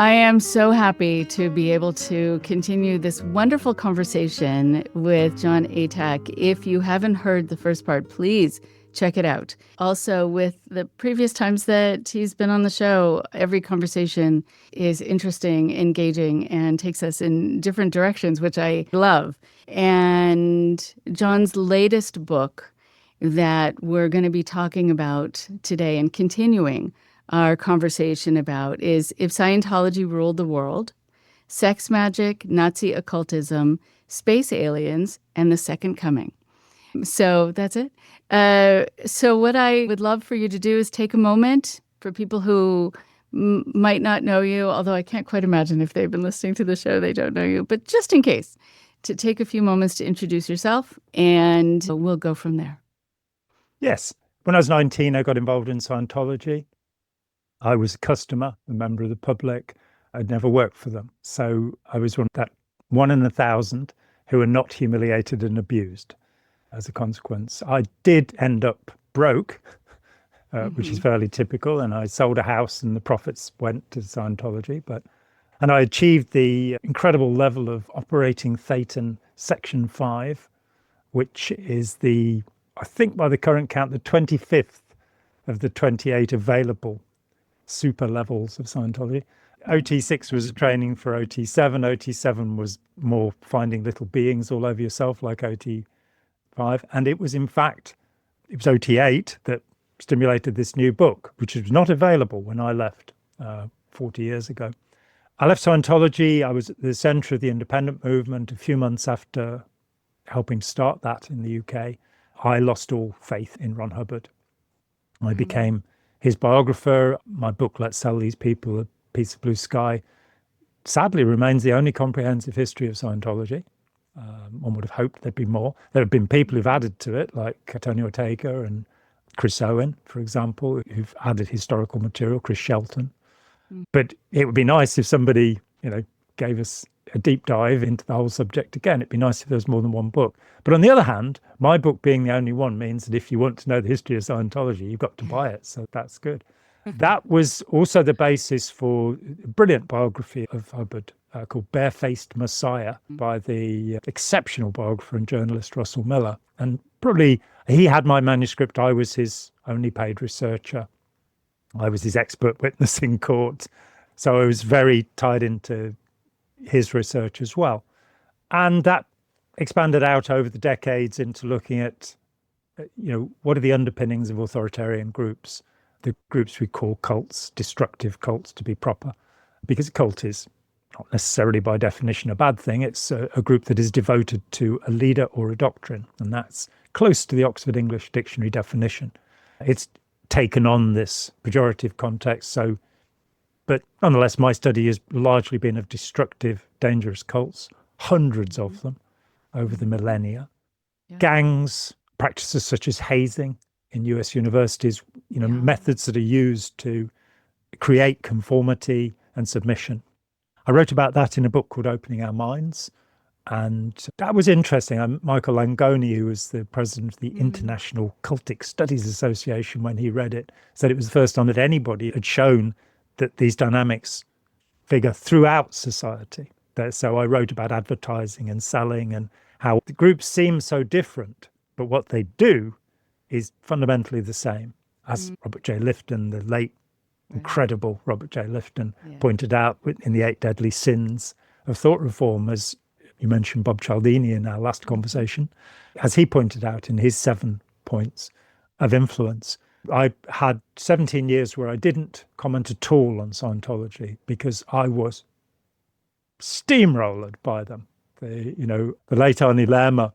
I am so happy to be able to continue this wonderful conversation with Jon Atack. If you haven't heard the first part, please check it out. Also, with the previous times that he's been on the show, every conversation is interesting, engaging, and takes us in different directions, which I love. And Jon's latest book that we're going to be talking about today and continuing our conversation about is If Scientology Ruled the World, Sex Magic, Nazi Occultism, Space Aliens, and the Second Coming. So that's it. So what I would love for you to do is take a moment for people who might not know you, although I can't quite imagine if they've been listening to the show, they don't know you, but just in case, to take a few moments to introduce yourself, and we'll go from there. Yes. When I was 19, I got involved in Scientology. I was a customer, a member of the public. I'd never worked for them. So I was one in 1,000 who were not humiliated and abused as a consequence. I did end up broke, which is fairly typical, and I sold a house and the profits went to Scientology. And I achieved the incredible level of operating Thetan Section 5, which is I think by the current count, the 25th of the 28 available super levels of Scientology. OT6 was training for OT7. OT7 was more finding little beings all over yourself like OT5. And it was OT8 that stimulated this new book, which was not available when I left 40 years ago. I left Scientology. I was at the center of the independent movement. A few months after helping start that in the UK, I lost all faith in Ron Hubbard. I became his biographer. My book, Let's Sell These People a Piece of Blue Sky, sadly remains the only comprehensive history of Scientology. One would have hoped there'd be more. There have been people who've added to it, like Tony Ortega and Chris Owen, for example, who've added historical material, Chris Shelton. But it would be nice if somebody, gave us a deep dive into the whole subject again. It'd be nice if there was more than one book. But on the other hand, my book being the only one means that if you want to know the history of Scientology, you've got to buy it. So that's good. That was also the basis for a brilliant biography of Hubbard called Barefaced Messiah by the exceptional biographer and journalist Russell Miller. And probably he had my manuscript. I was his only paid researcher. I was his expert witness in court. So I was very tied into his research as well. And that expanded out over the decades into looking at, what are the underpinnings of authoritarian groups, the groups we call cults, destructive cults to be proper, because a cult is not necessarily by definition a bad thing. It's a group that is devoted to a leader or a doctrine, and that's close to the Oxford English Dictionary definition. It's taken on this pejorative context, but nonetheless, my study has largely been of destructive, dangerous cults, hundreds of them over the millennia. Yeah. Gangs, practices such as hazing in US universities, methods that are used to create conformity and submission. I wrote about that in a book called Opening Our Minds. And that was interesting. Michael Langoni, who was the president of the International Cultic Studies Association, when he read it, said it was the first time that anybody had shown that these dynamics figure throughout society. So I wrote about advertising and selling and how the groups seem so different, but what they do is fundamentally the same. As Robert J. Lifton, the late incredible Robert J. Lifton, pointed out in the 8 Deadly Sins of Thought Reform, as you mentioned Bob Cialdini in our last conversation, as he pointed out in his 7 points of influence. I had 17 years where I didn't comment at all on Scientology because I was steamrolled by them. The late Arnie Lerma,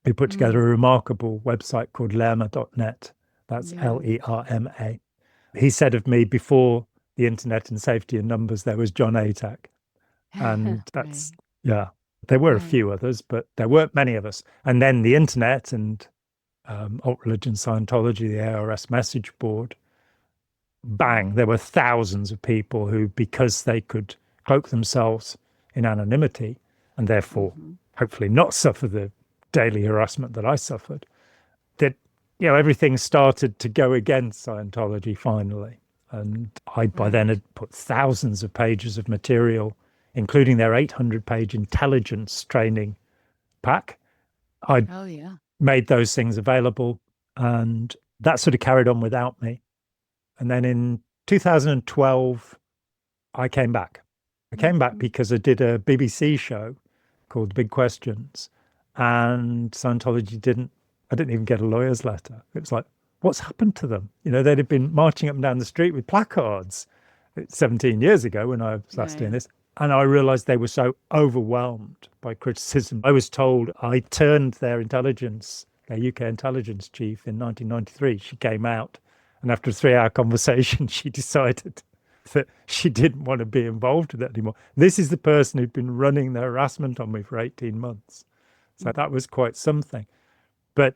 who put together a remarkable website called lerma.net, that's Lerma. He said of me, before the internet and safety in numbers, there was Jon Atack. And that's, there were a few others, but there weren't many of us. And then the internet and Alt Religion Scientology, the ARS message board, bang, there were thousands of people who, because they could cloak themselves in anonymity and therefore hopefully not suffer the daily harassment that I suffered, that everything started to go against Scientology finally. And I, by then, had put thousands of pages of material, including their 800-page intelligence training pack. I'd made those things available, and that sort of carried on without me. And then in 2012, I came back. I came back because I did a BBC show called Big Questions, and Scientology I didn't even get a lawyer's letter. It was like, what's happened to them? You know, they'd have been marching up and down the street with placards 17 years ago when I was last doing this. And I realized they were so overwhelmed by criticism. I was told I turned their UK intelligence chief in 1993. She came out, and after a 3-hour conversation, she decided that she didn't want to be involved with it anymore. This is the person who'd been running the harassment on me for 18 months. So that was quite something. But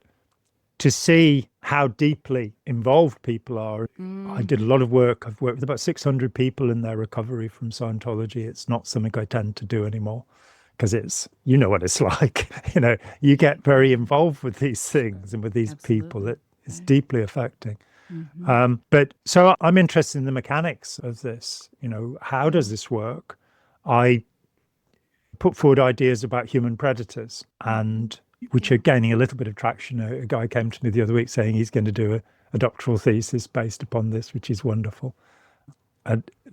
to see how deeply involved people are, I did a lot of work. I've worked with about 600 people in their recovery from Scientology. It's not something I tend to do anymore because it's, you know what it's like. You know, you get very involved with these things and with these people. It's deeply affecting. But so I'm interested in the mechanics of this. You know, how does this work? I put forward ideas about human predators, and which are gaining a little bit of traction. A guy came to me the other week saying he's going to do a doctoral thesis based upon this, which is wonderful.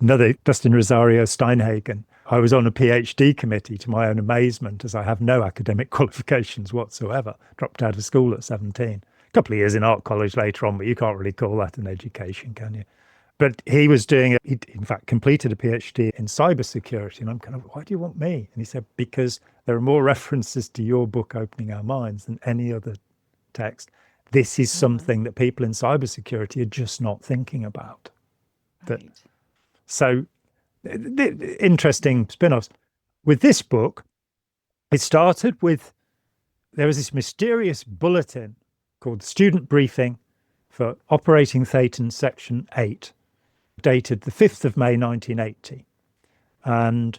Another, Dustin Rosario Steinhagen. I was on a PhD committee to my own amazement, as I have no academic qualifications whatsoever. Dropped out of school at 17. A couple of years in art college later on, but you can't really call that an education, can you? But he was he in fact completed a PhD in cybersecurity. And I'm kind of, why do you want me? And he said, because there are more references to your book, Opening Our Minds, than any other text. This is something that people in cybersecurity are just not thinking about. So interesting spin-offs. With this book, it started with, there was this mysterious bulletin called Student Briefing for Operating Thetan Section 8, dated the 5th of May, 1980. And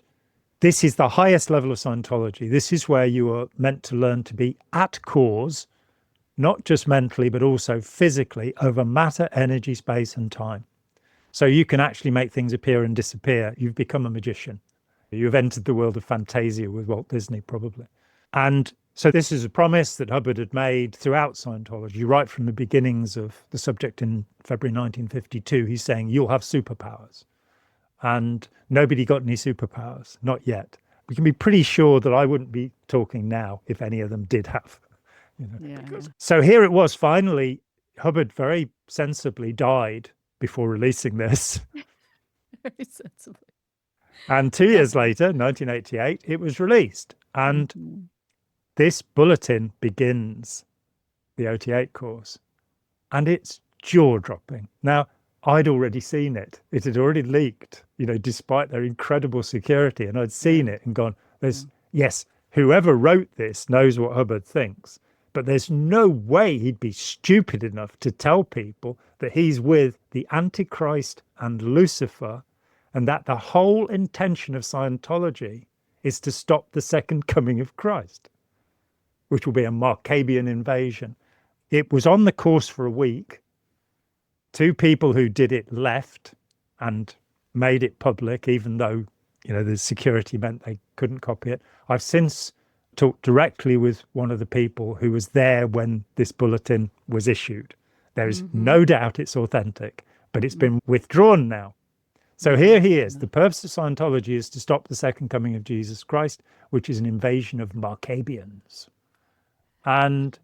this is the highest level of Scientology. This is where you are meant to learn to be at cause, not just mentally, but also physically, over matter, energy, space, and time. So you can actually make things appear and disappear. You've become a magician. You've entered the world of fantasia with Walt Disney, probably. And so this is a promise that Hubbard had made throughout Scientology, right from the beginnings of the subject in February 1952. He's saying, you'll have superpowers. And nobody got any superpowers, not yet. We can be pretty sure that I wouldn't be talking now if any of them did have. You know. So here it was, finally, Hubbard very sensibly died before releasing this. Very sensibly. And 2 years later, 1988, it was released. And this bulletin begins the OT8 course, and it's jaw-dropping. Now, I'd already seen it. It had already leaked, you know, despite their incredible security. And I'd seen it and gone, yes, whoever wrote this knows what Hubbard thinks, but there's no way he'd be stupid enough to tell people that he's with the Antichrist and Lucifer, and that the whole intention of Scientology is to stop the second coming of Christ, which will be a Markabian invasion. It was on the course for a week. 2 people who did it left and made it public, even though, you know, the security meant they couldn't copy it. I've since talked directly with one of the people who was there when this bulletin was issued. There is no doubt it's authentic, but it's been withdrawn now. So here he is. The purpose of Scientology is to stop the second coming of Jesus Christ, which is an invasion of Markabians. And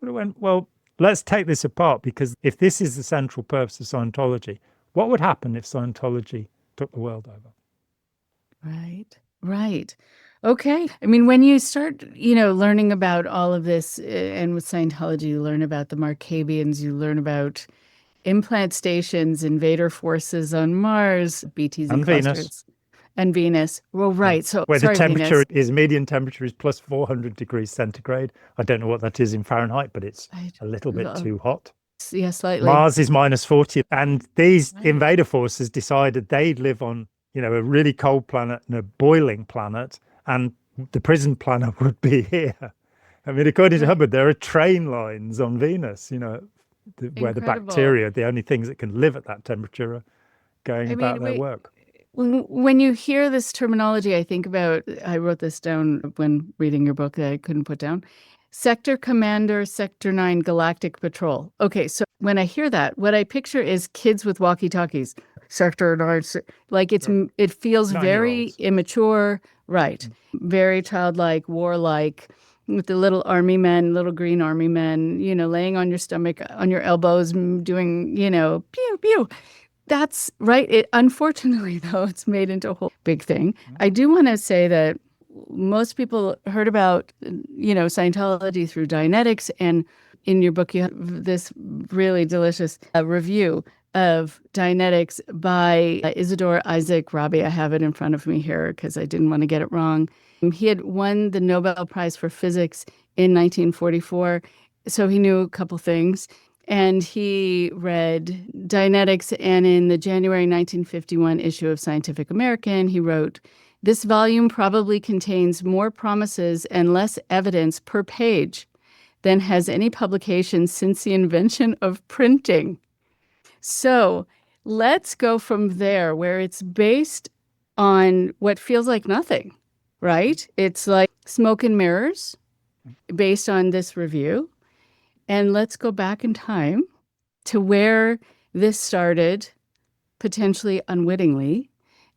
I went, well, let's take this apart, because if this is the central purpose of Scientology, what would happen if Scientology took the world over? Right. Okay. I mean, when you start, you know, learning about all of this, and with Scientology, you learn about the Markabians, you learn about implant stations, invader forces on Mars, BTs and clusters. And Venus. Well, right. So where the temperature is, median temperature is plus 400 degrees centigrade. I don't know what that is in Fahrenheit, but it's a little bit too hot. Yeah, slightly. Mars is minus 40. And these invader forces decided they'd live on, you know, a really cold planet and a boiling planet, and the prison planet would be here. I mean, according to Hubbard, there are train lines on Venus, you know, where the bacteria, the only things that can live at that temperature, are going about their work. When you hear this terminology, I think about, I wrote this down when reading your book that I couldn't put down. Sector Commander, Sector 9 Galactic Patrol. Okay, so when I hear that, what I picture is kids with walkie-talkies. Sector 9, like it feels very immature, right? Very childlike, warlike, with the little army men, little green army men, laying on your stomach, on your elbows, doing, pew, pew. That's right. Unfortunately, though, it's made into a whole big thing. I do want to say that most people heard about, Scientology through Dianetics. And in your book, you have this really delicious review of Dianetics by Isidore Isaac Rabi. I have it in front of me here because I didn't want to get it wrong. He had won the Nobel Prize for Physics in 1944, so he knew a couple things. And he read Dianetics, and in the January 1951 issue of Scientific American, he wrote, "This volume probably contains more promises and less evidence per page than has any publication since the invention of printing." So let's go from there, where it's based on what feels like nothing, right? It's like smoke and mirrors based on this review. And let's go back in time to where this started, potentially unwittingly,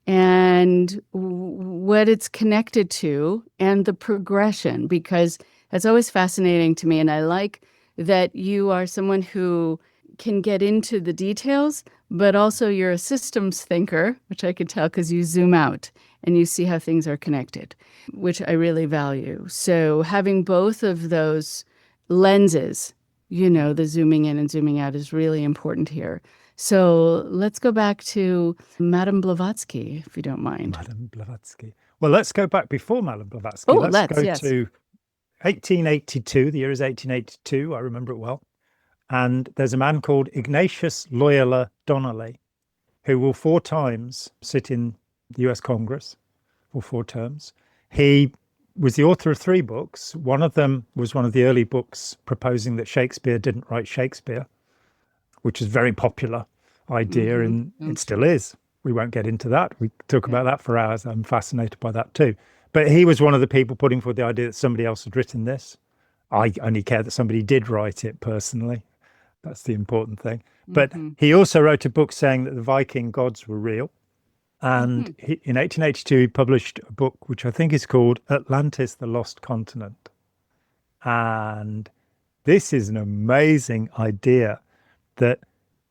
and what it's connected to and the progression, because that's always fascinating to me. And I like that you are someone who can get into the details, but also you're a systems thinker, which I could tell because you zoom out and you see how things are connected, which I really value. So having both of those lenses, the zooming in and zooming out, is really important here. So let's go back to Madame Blavatsky, if you don't mind. Madame Blavatsky. Well, let's go back before Madame Blavatsky. Oh, let's go yes. to 1882. The year is 1882. I remember it well. And there's a man called Ignatius Loyola Donnelly, who will 4 times sit in the US Congress for 4 terms. He was the author of 3 books. One of them was one of the early books proposing that Shakespeare didn't write Shakespeare, which is a very popular idea, and it still is. We won't get into that. We talk about that for hours. I'm fascinated by that too. But he was one of the people putting forward the idea that somebody else had written this. I only care that somebody did write it personally. That's the important thing. But he also wrote a book saying that the Viking gods were real. And in 1882, he published a book which I think is called Atlantis, the Lost Continent. And this is an amazing idea that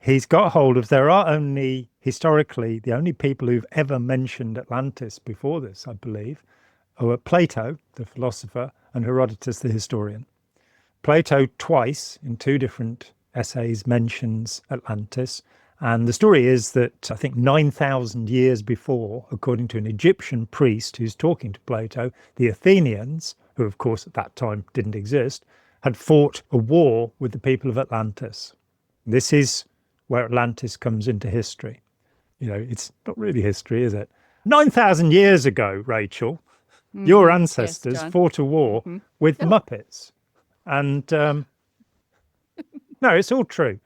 he's got hold of. There are only, historically, the only people who've ever mentioned Atlantis before this, I believe, are Plato, the philosopher, and Herodotus, the historian. Plato twice, in 2 different essays, mentions Atlantis. And the story is that I think 9,000 years before, according to an Egyptian priest who's talking to Plato, the Athenians, who of course at that time didn't exist, had fought a war with the people of Atlantis. This is where Atlantis comes into history. It's not really history, is it? 9,000 years ago, Rachel, your ancestors fought a war with Muppets. And no, it's all true.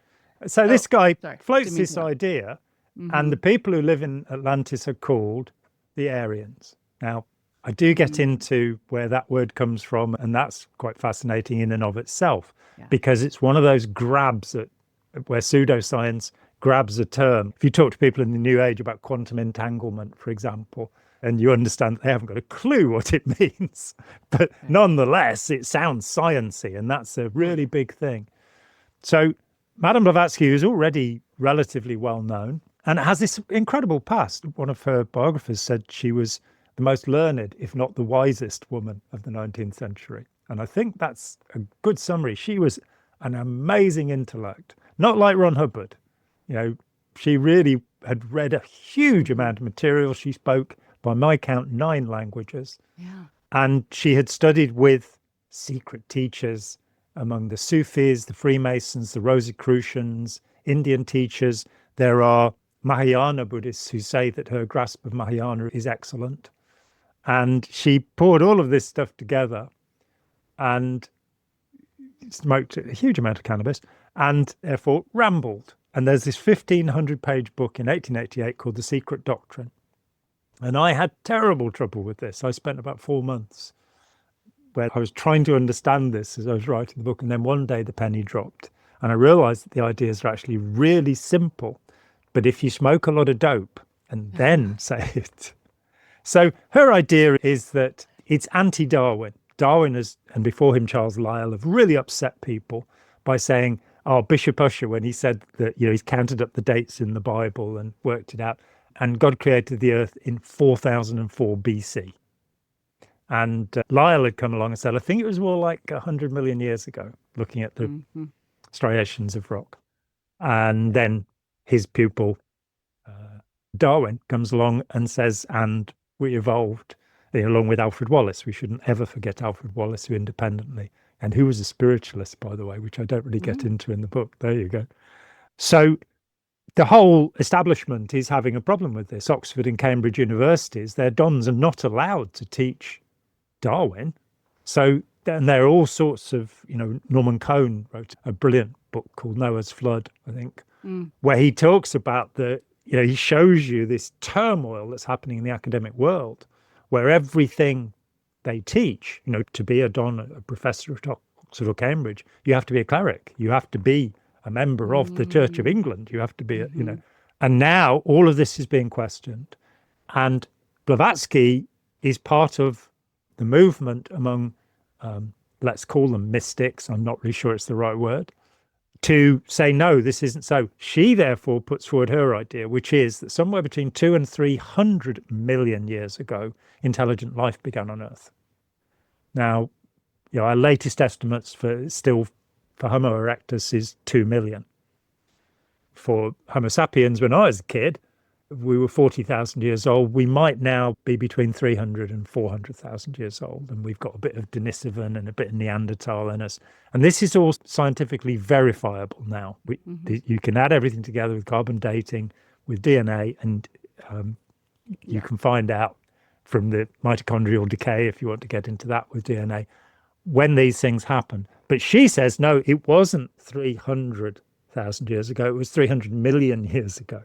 So this guy floats this idea, and the people who live in Atlantis are called the Aryans. Now, I do get into where that word comes from, and that's quite fascinating in and of itself, because it's one of those grabs where pseudoscience grabs a term. If you talk to people in the New Age about quantum entanglement, for example, and you understand they haven't got a clue what it means, but nonetheless, it sounds sciencey, and that's a really big thing. So Madame Blavatsky is already relatively well known and has this incredible past. One of her biographers said she was the most learned, if not the wisest woman of the 19th century. And I think that's a good summary. She was an amazing intellect, not like Ron Hubbard. She really had read a huge amount of material. She spoke, by my count, 9 languages. Yeah. And she had studied with secret teachers among the Sufis, the Freemasons, the Rosicrucians, Indian teachers. There are Mahayana Buddhists who say that her grasp of Mahayana is excellent. And she poured all of this stuff together and smoked a huge amount of cannabis and therefore rambled. And there's this 1,500-page book in 1888 called The Secret Doctrine. And I had terrible trouble with this. I spent about 4 months where I was trying to understand this as I was writing the book. And then one day the penny dropped. And I realized that the ideas are actually really simple. But if you smoke a lot of dope and then say it. So her idea is that it's anti-Darwin. Darwin has, and before him Charles Lyell, have really upset people by saying, oh, Bishop Ussher, when he said that, he's counted up the dates in the Bible and worked it out, and God created the earth in 4004 BC. And Lyell had come along and said, I think it was more like 100 million years ago, looking at the striations of rock. And then his pupil, Darwin, comes along and says, and we evolved, along with Alfred Wallace. We shouldn't ever forget Alfred Wallace, who independently, and who was a spiritualist, by the way, which I don't really get into in the book. There you go. So the whole establishment is having a problem with this. Oxford and Cambridge universities, their dons are not allowed to teach Darwin. So, and there are all sorts of, Norman Cohn wrote a brilliant book called Noah's Flood, I think, where he talks about he shows you this turmoil that's happening in the academic world, where everything they teach, to be a don, a professor at Oxford or Cambridge, you have to be a cleric, you have to be a member of the Church of England, you have to be, and now all of this is being questioned. And Blavatsky is part of the movement among, let's call them mystics, I'm not really sure it's the right word, to say, no, this isn't so. She therefore puts forward her idea, which is that somewhere between 200 and 300 million years ago, intelligent life began on Earth. Now, our latest estimates for Homo erectus is 2 million. For Homo sapiens, when I was a kid, we were 40,000 years old. We might now be between 300 and 400,000 years old. And we've got a bit of Denisovan and a bit of Neanderthal in us. And this is all scientifically verifiable now. You can add everything together with carbon dating, with DNA, and you can find out from the mitochondrial decay, if you want to get into that with DNA, when these things happen. But she says, no, it wasn't 300,000 years ago. It was 300 million years ago.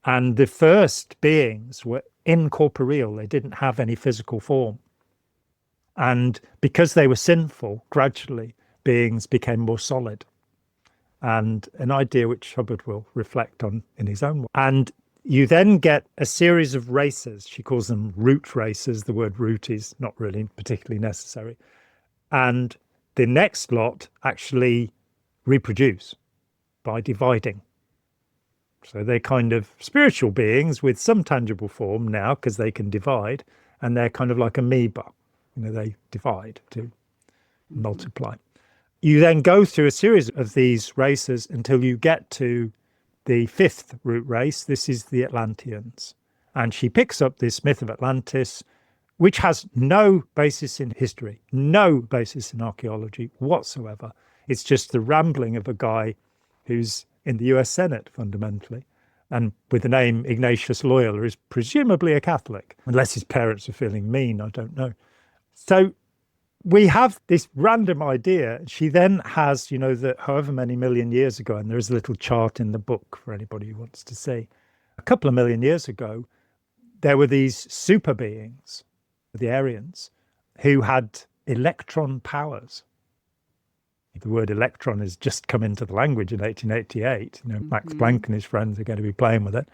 And the first beings were incorporeal. They didn't have any physical form. And because they were sinful, gradually beings became more solid. And an idea which Hubbard will reflect on in his own way. And you then get a series of races. She calls them root races. The word root is not really particularly necessary. And the next lot actually reproduce by dividing. So they're kind of spiritual beings with some tangible form now because they can divide, and they're kind of like amoeba. They divide to multiply. You then go through a series of these races until you get to the fifth root race. This is the Atlanteans. And she picks up this myth of Atlantis, which has no basis in history, no basis in archaeology whatsoever. It's just the rambling of a guy who's in the US Senate, fundamentally, and with the name Ignatius Loyola, is presumably a Catholic, unless his parents are feeling mean, I don't know. So we have this random idea. She then has, that however many million years ago, and there's a little chart in the book for anybody who wants to see, a couple of million years ago, there were these super beings, the Aryans, who had electron powers. The word electron has just come into the language in 1888. Max Planck and his friends are going to be playing with it.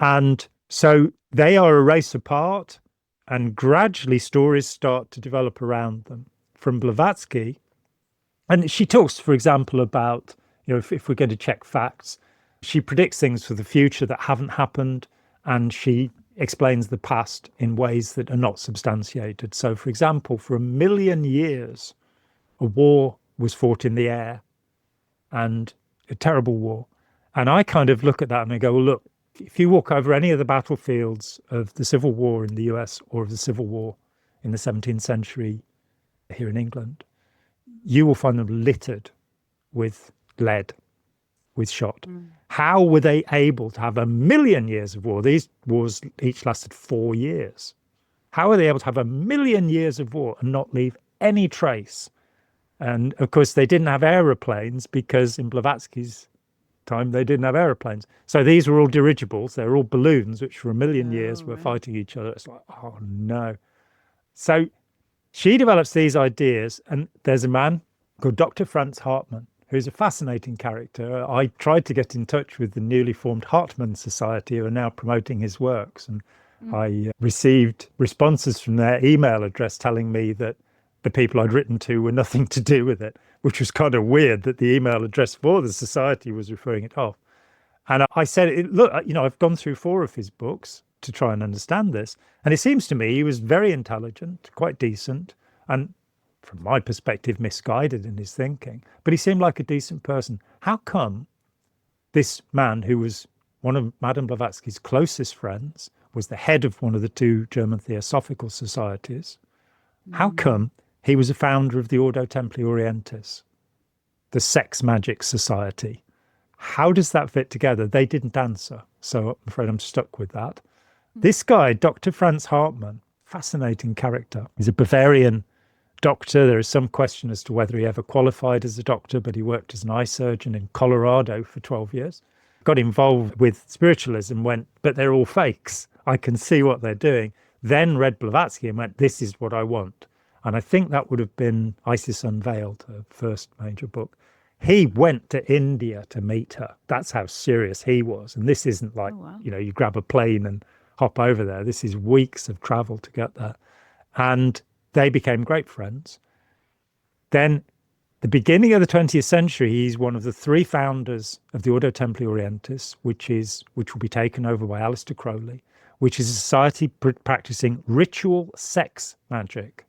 And so they are a race apart, and gradually stories start to develop around them. From Blavatsky, and she talks, for example, about, if we're going to check facts, she predicts things for the future that haven't happened, and she explains the past in ways that are not substantiated. So, for example, for 1 million years, a war was fought in the air, and a terrible war. And I kind of look at that and I go, well, look, if you walk over any of the battlefields of the Civil War in the US or of the Civil War in the 17th century here in England, you will find them littered with lead, with shot. How were they able to have 1 million years of war? These wars each lasted 4 years. How are they able to have 1 million years of war and not leave any trace? And of course, they didn't have aeroplanes because in Blavatsky's time they didn't have aeroplanes. So these were all dirigibles. They were all balloons, which for a million years were fighting each other. It's like, oh no. So she develops these ideas, and there's a man called Dr. Franz Hartmann, who's a fascinating character. I tried to get in touch with the newly formed Hartmann Society, who are now promoting his works, and I received responses from their email address telling me that the people I'd written to were nothing to do with it, which was kind of weird that the email address for the society was referring it off. And I said, look, I've gone through 4 of his books to try and understand this. And it seems to me he was very intelligent, quite decent, and from my perspective, misguided in his thinking. But he seemed like a decent person. How come this man, who was one of Madame Blavatsky's closest friends, was the head of one of the 2 German Theosophical societies, how come he was a founder of the Ordo Templi Orientis, the sex magic society? How does that fit together? They didn't answer. So I'm afraid I'm stuck with that. This guy, Dr. Franz Hartmann, fascinating character. He's a Bavarian doctor. There is some question as to whether he ever qualified as a doctor, but he worked as an eye surgeon in Colorado for 12 years. Got involved with spiritualism, but they're all fakes. I can see what they're doing. Then read Blavatsky and went, this is what I want. And I think that would have been Isis Unveiled, her first major book. He went to India to meet her. That's how serious he was. And this isn't like, you grab a plane and hop over there. This is weeks of travel to get there. And they became great friends. Then, the beginning of the 20th century, he's one of the 3 founders of the Ordo Templi Orientis, which will be taken over by Aleister Crowley, which is a society practicing ritual sex magic,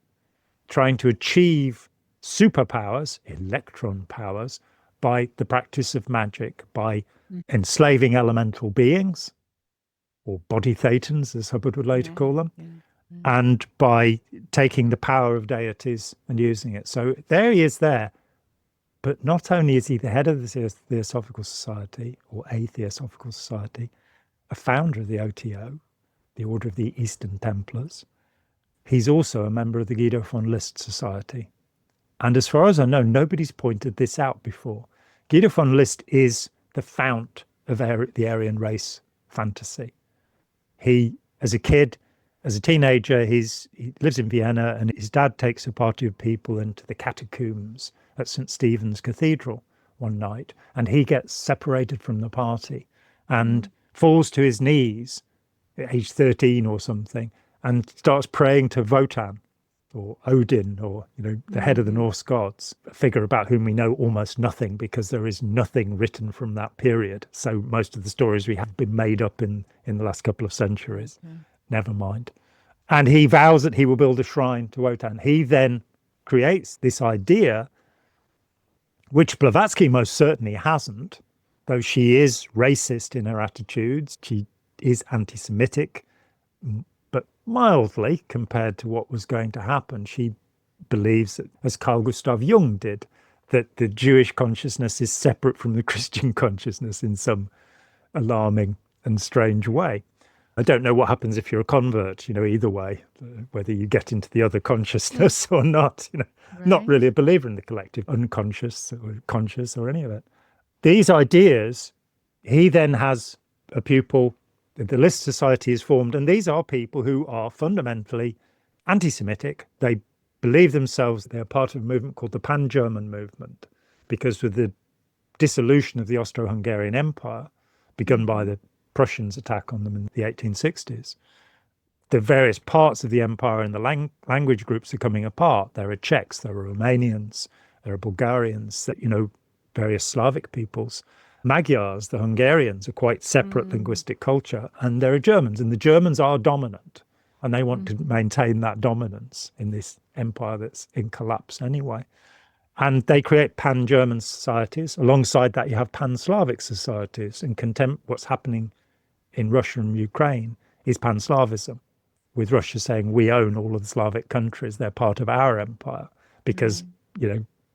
trying to achieve superpowers, electron powers, by the practice of magic, by enslaving elemental beings, or body thetans, as Hubbard would later call them, and by taking the power of deities and using it. So there he is there. But not only is he the head of the Theosophical Society, or a Theosophical Society, a founder of the OTO, the Order of the Eastern Templars, he's also a member of the Guido von List Society. And as far as I know, nobody's pointed this out before. Guido von List is the fount of the Aryan race fantasy. He, as a kid, as a teenager, he lives in Vienna, and his dad takes a party of people into the catacombs at St. Stephen's Cathedral one night, and he gets separated from the party and falls to his knees at age 13 or something and starts praying to Wotan or Odin, or the head of the Norse gods, a figure about whom we know almost nothing because there is nothing written from that period. So most of the stories we have been made up in the last couple of centuries. Never mind. And he vows that he will build a shrine to Wotan. He then creates this idea, which Blavatsky most certainly hasn't, though she is racist in her attitudes. She is anti-Semitic, but mildly compared to what was going to happen. She believes that, as Carl Gustav Jung did, that the Jewish consciousness is separate from the Christian consciousness in some alarming and strange way. I don't know what happens if you're a convert, either way, whether you get into the other consciousness or not. Not really a believer in the collective unconscious or conscious or any of it. These ideas, he then has a pupil, the List Society is formed, and these are people who are fundamentally anti-Semitic. They believe themselves they're part of a movement called the Pan-German movement, because with the dissolution of the Austro-Hungarian Empire, begun by the Prussians' attack on them in the 1860s, the various parts of the empire and the language groups are coming apart. There are Czechs, there are Romanians, there are Bulgarians, various Slavic peoples. Magyars, the Hungarians, are quite separate linguistic culture, and there are Germans, and the Germans are dominant, and they want to maintain that dominance in this empire that's in collapse anyway. And they create pan-German societies. Alongside that, you have pan-Slavic societies, and what's happening in Russia and Ukraine is pan-Slavism, with Russia saying, we own all of the Slavic countries, they're part of our empire, because,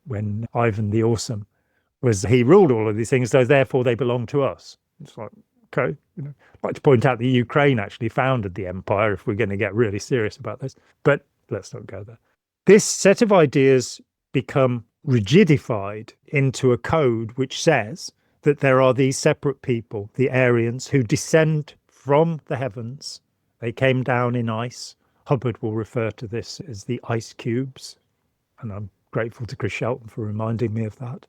when Ivan the Awesome he ruled all of these things, so therefore they belong to us. It's like, okay, I'd like to point out that Ukraine actually founded the empire, if we're going to get really serious about this, but let's not go there. This set of ideas become rigidified into a code which says that there are these separate people, the Aryans, who descend from the heavens. They came down in ice. Hubbard will refer to this as the ice cubes, and I'm grateful to Chris Shelton for reminding me of that.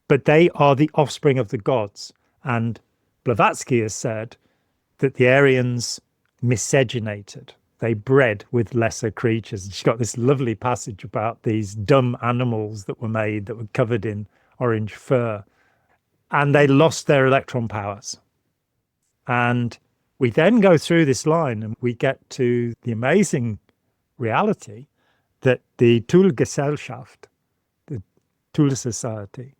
But they are the offspring of the gods. And Blavatsky has said that the Aryans miscegenated. They bred with lesser creatures. And she's got this lovely passage about these dumb animals that were made that were covered in orange fur. And they lost their electron powers. And we then go through this line and we get to the amazing reality that the Tullgesellschaft, the Tull Society,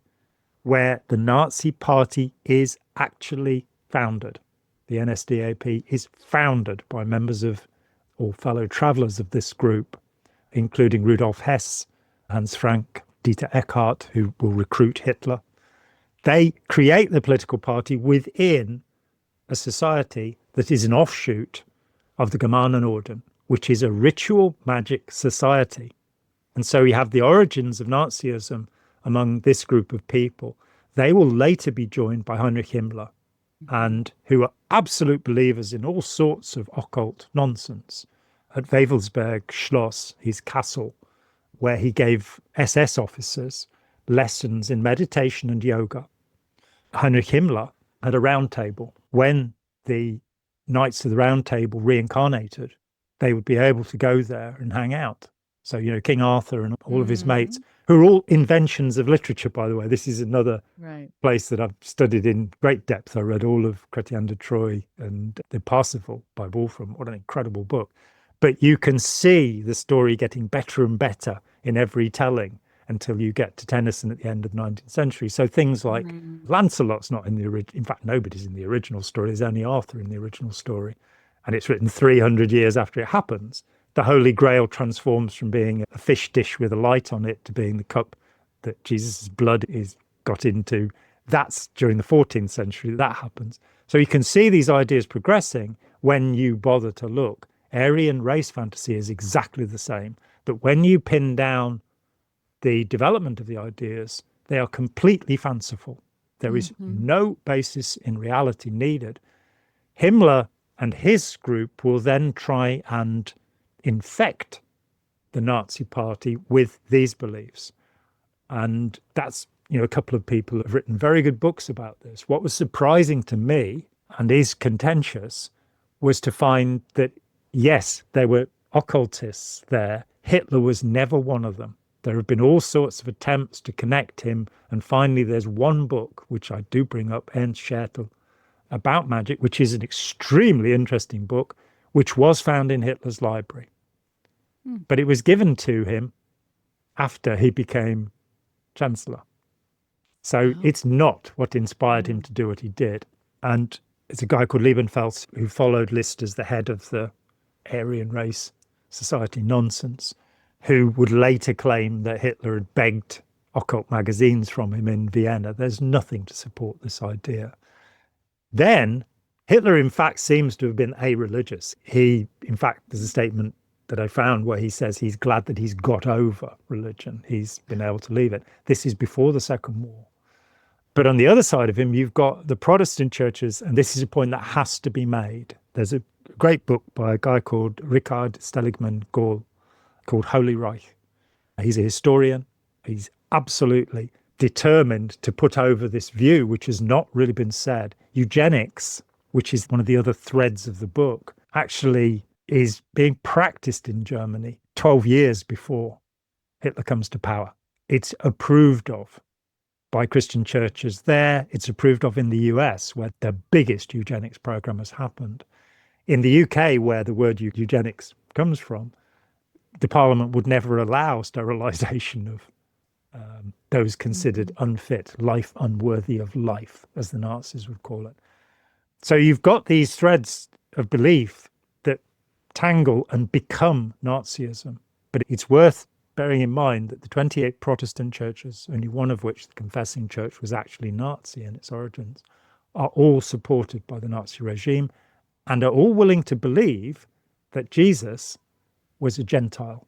where the Nazi Party is actually founded, the NSDAP is founded by members of or fellow travellers of this group, including Rudolf Hess, Hans Frank, Dieter Eckart, who will recruit Hitler. They create the political party within a society that is an offshoot of the Germanenorden, which is a ritual magic society. And so we have the origins of Nazism among this group of people. They will later be joined by Heinrich Himmler, and who are absolute believers in all sorts of occult nonsense. At Wewelsberg Schloss, his castle, where he gave SS officers lessons in meditation and yoga. Heinrich Himmler had a round table. When the Knights of the Round Table reincarnated, they would be able to go there and hang out. So, King Arthur and all of his mates, who are all inventions of literature, by the way. This is another place that I've studied in great depth. I read all of Chrétien de Troyes and The Parsifal by Wolfram. What an incredible book. But you can see the story getting better and better in every telling until you get to Tennyson at the end of the 19th century. So things like Lancelot's not in the original. In fact, nobody's in the original story. There's only Arthur in the original story. And it's written 300 years after it happens. The Holy Grail transforms from being a fish dish with a light on it to being the cup that Jesus' blood is got into. That's during the 14th century that happens. So you can see these ideas progressing when you bother to look. Aryan race fantasy is exactly the same. But when you pin down the development of the ideas, they are completely fanciful. There is no basis in reality needed. Himmler and his group will then try and infect the Nazi Party with these beliefs. And that's, a couple of people have written very good books about this. What was surprising to me, and is contentious, was to find that, yes, there were occultists there. Hitler was never one of them. There have been all sorts of attempts to connect him. And finally, there's one book, which I do bring up, Ernst Schertl, about magic, which is an extremely interesting book, which was found in Hitler's library. But it was given to him after he became Chancellor. So it's not what inspired him to do what he did. And it's a guy called Liebenfels who followed Liszt as the head of the Aryan Race Society nonsense, who would later claim that Hitler had begged occult magazines from him in Vienna. There's nothing to support this idea. Then Hitler, in fact, seems to have been a-religious. He, in fact, there's a statement that I found where he says he's glad that he's got over religion. He's been able to leave it. This is before the Second War. But on the other side of him, you've got the Protestant churches, and this is a point that has to be made. There's a great book by a guy called Richard Seligman Gall called Holy Reich. He's a historian. He's absolutely determined to put over this view, which has not really been said. Eugenics, which is one of the other threads of the book, actually is being practiced in Germany 12 years before Hitler comes to power. It's approved of by Christian churches there. It's approved of in the US, where the biggest eugenics program has happened. In the UK, where the word eugenics comes from, the parliament would never allow sterilisation of those considered unfit, life unworthy of life, as the Nazis would call it. So you've got these threads of belief that tangle and become Nazism. But it's worth bearing in mind that the 28 Protestant churches, only one of which, the Confessing Church, was actually Nazi in its origins, are all supported by the Nazi regime and are all willing to believe that Jesus was a Gentile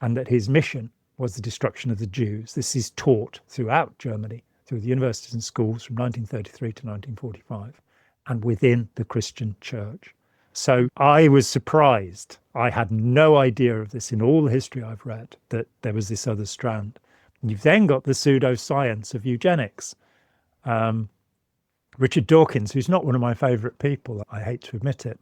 and that his mission was the destruction of the Jews. This is taught throughout Germany through the universities and schools from 1933 to 1945, and within the Christian church. So I was surprised. I had no idea of this in all the history I've read, that there was this other strand. You've then got the pseudoscience of eugenics. Richard Dawkins, who's not one of my favourite people, I hate to admit it.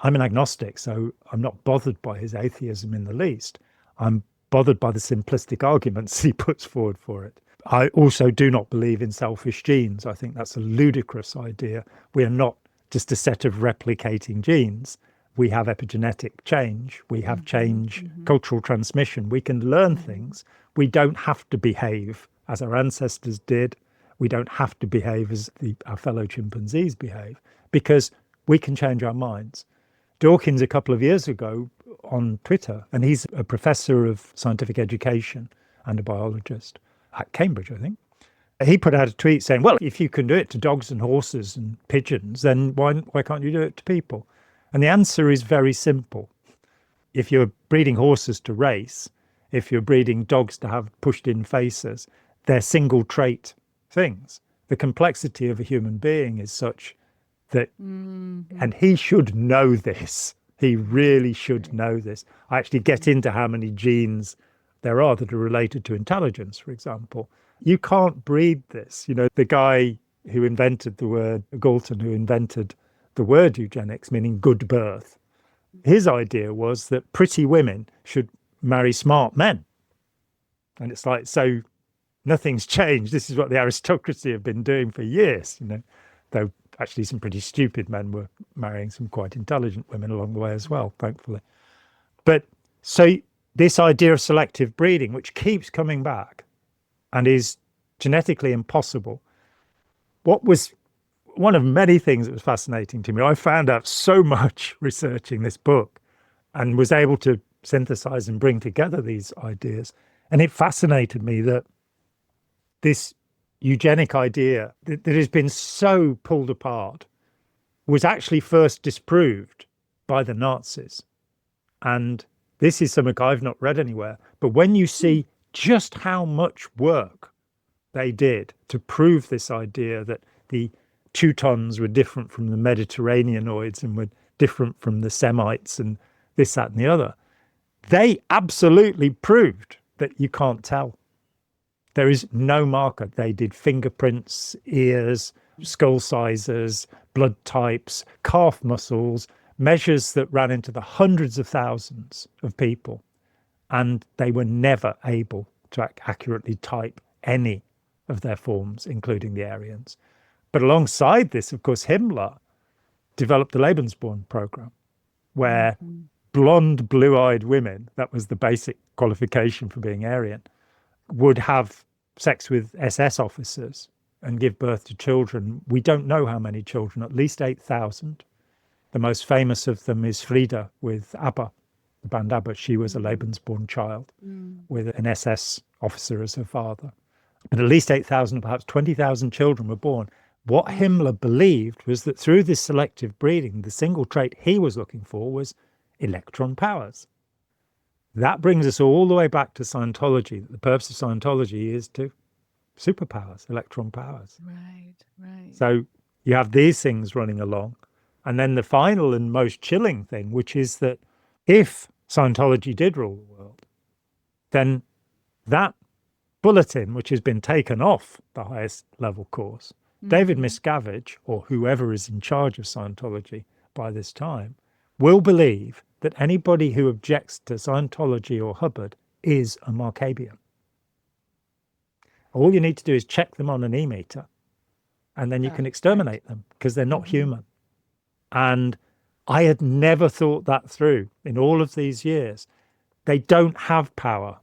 I'm an agnostic, so I'm not bothered by his atheism in the least. I'm bothered by the simplistic arguments he puts forward for it. I also do not believe in selfish genes. I think that's a ludicrous idea. We are not just a set of replicating genes. We have epigenetic change. We have change, cultural transmission. We can learn things. We don't have to behave as our ancestors did. We don't have to behave as our fellow chimpanzees behave, because we can change our minds. Dawkins, a couple of years ago on Twitter, and he's a professor of scientific education and a biologist at Cambridge, I think. He put out a tweet saying, well, if you can do it to dogs and horses and pigeons, then why can't you do it to people? And the answer is very simple. If you're breeding horses to race, if you're breeding dogs to have pushed-in faces, they're single trait things. The complexity of a human being is such that, and he should know this. He really should know this. I actually get into how many genes there are that are related to intelligence, for example. You can't breed this. You know, the guy who invented the word, Galton, who invented the word eugenics, meaning good birth, his idea was that pretty women should marry smart men. And it's like, so nothing's changed. This is what the aristocracy have been doing for years, you know, though actually some pretty stupid men were marrying some quite intelligent women along the way as well, thankfully. But so this idea of selective breeding, which keeps coming back and is genetically impossible, what was one of many things that was fascinating to me, I found out so much researching this book and was able to synthesize and bring together these ideas. And it fascinated me that this eugenic idea that has been so pulled apart was actually first disproved by the Nazis. And this is something I've not read anywhere. But when you see just how much work they did to prove this idea that the Teutons were different from the Mediterraneanoids and were different from the Semites and this, that, and the other, they absolutely proved that you can't tell. There is no marker. They did fingerprints, ears, skull sizes, blood types, calf muscles, measures that ran into the hundreds of thousands of people. And they were never able to accurately type any of their forms, including the Aryans. But alongside this, of course, Himmler developed the Lebensborn program, where blonde, blue-eyed women, that was the basic qualification for being Aryan, would have sex with SS officers and give birth to children. We don't know how many children, at least 8,000. The most famous of them is Frida with ABBA, the band ABBA. She was a Lebensborn child with an SS officer as her father. But at least 8,000, perhaps 20,000 children were born. What Himmler believed was that through this selective breeding, the single trait he was looking for was electron powers. That brings us all the way back to Scientology. The purpose of Scientology is to superpowers, electron powers. Right, right. So you have these things running along. And then the final and most chilling thing, which is that if Scientology did rule the world, then that bulletin, which has been taken off the highest level course, David Miscavige, or whoever is in charge of Scientology by this time, will believe that anybody who objects to Scientology or Hubbard is a Markabian. All you need to do is check them on an e-meter, and then you can exterminate them because they're not human. And I had never thought that through in all of these years. They don't have power.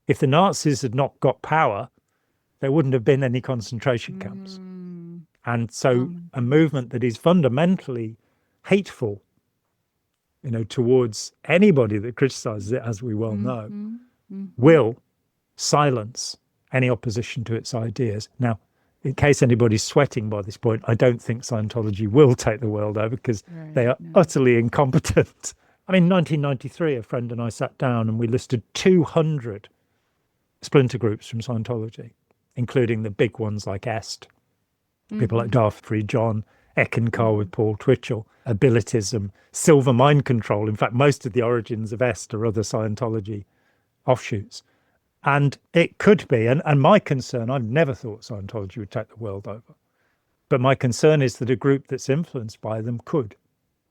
If the Nazis had not got power, there wouldn't have been any concentration camps. And so a movement that is fundamentally hateful, you know, towards anybody that criticizes it, as we well know, will silence any opposition to its ideas. Now, in case anybody's sweating by this point, I don't think Scientology will take the world over because they are utterly incompetent. I mean, 1993, a friend and I sat down and we listed 200 splinter groups from Scientology including the big ones like Est, people like Darfrey John, Eckankar with Paul Twitchell, abilitism, silver mind control. In fact, most of the origins of Est are other Scientology offshoots. And it could be, and my concern, I've never thought Scientology would take the world over. But my concern is that a group that's influenced by them could,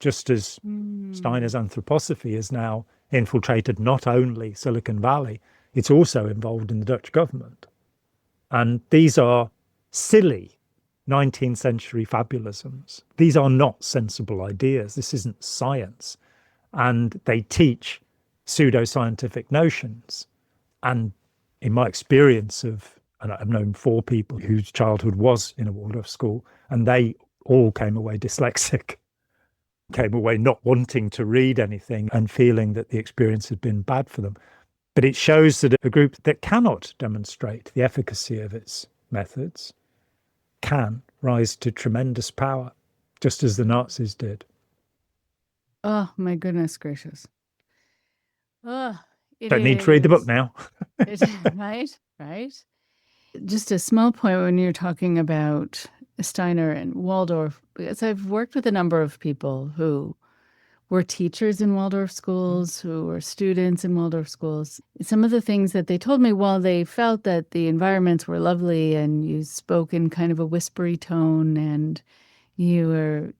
just as Steiner's anthroposophy has now infiltrated not only Silicon Valley, it's also involved in the Dutch government. And these are silly 19th century fabulisms. These are not sensible ideas. This isn't science. And they teach pseudoscientific notions. And in my experience and I've known 4 people whose childhood was in a Waldorf school, and they all came away dyslexic, came away not wanting to read anything and feeling that the experience had been bad for them. But it shows that a group that cannot demonstrate the efficacy of its methods can rise to tremendous power, just as the Nazis did. Oh, my goodness gracious. Oh, Don't need to read the book now. Right. Just a small point when you're talking about Steiner and Waldorf, because I've worked with a number of people who were teachers in Waldorf schools, who were students in Waldorf schools. Some of the things that they told me, while they felt that the environments were lovely and you spoke in kind of a whispery tone and you were,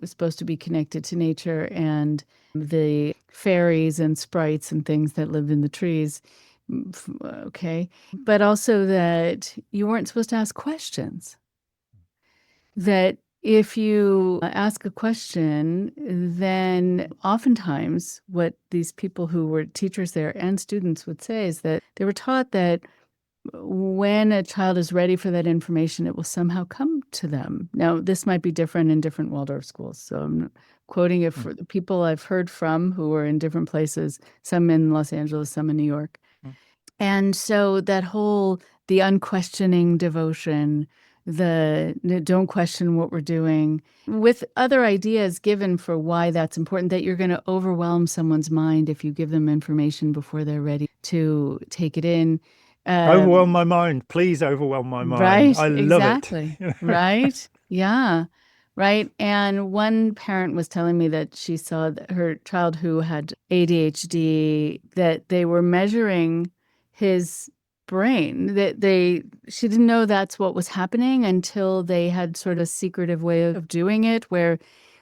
supposed to be connected to nature and the fairies and sprites and things that lived in the trees, okay, but also that you weren't supposed to ask questions. That if you ask a question, then oftentimes what these people who were teachers there and students would say is that they were taught that when a child is ready for that information, it will somehow come to them. Now, this might be different in different Waldorf schools. So I'm quoting it for the people I've heard from who were in different places, some in Los Angeles, some in New York. And so that whole, the unquestioning devotion, the don't question what we're doing, with other ideas given for why that's important, that you're going to overwhelm someone's mind if you give them information before they're ready to take it in. Overwhelm my mind. Please overwhelm my mind. Right, I love exactly. it. Right. Yeah. Right. And one parent was telling me that she saw that her child who had ADHD, that they were measuring his brain, she didn't know that's what was happening until they had sort of a secretive way of doing it, where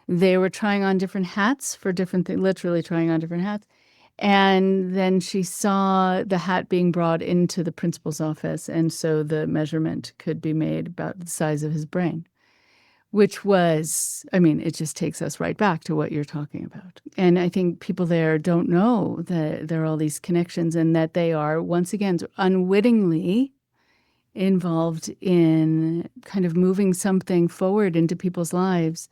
they were trying on different hats for different things, literally trying on different hats. And then she saw the hat being brought into the principal's office. And so the measurement could be made about the size of his brain, which was, it just takes us right back to what you're talking about. And I think people there don't know that there are all these connections and that they are, once again, unwittingly involved in kind of moving something forward into people's lives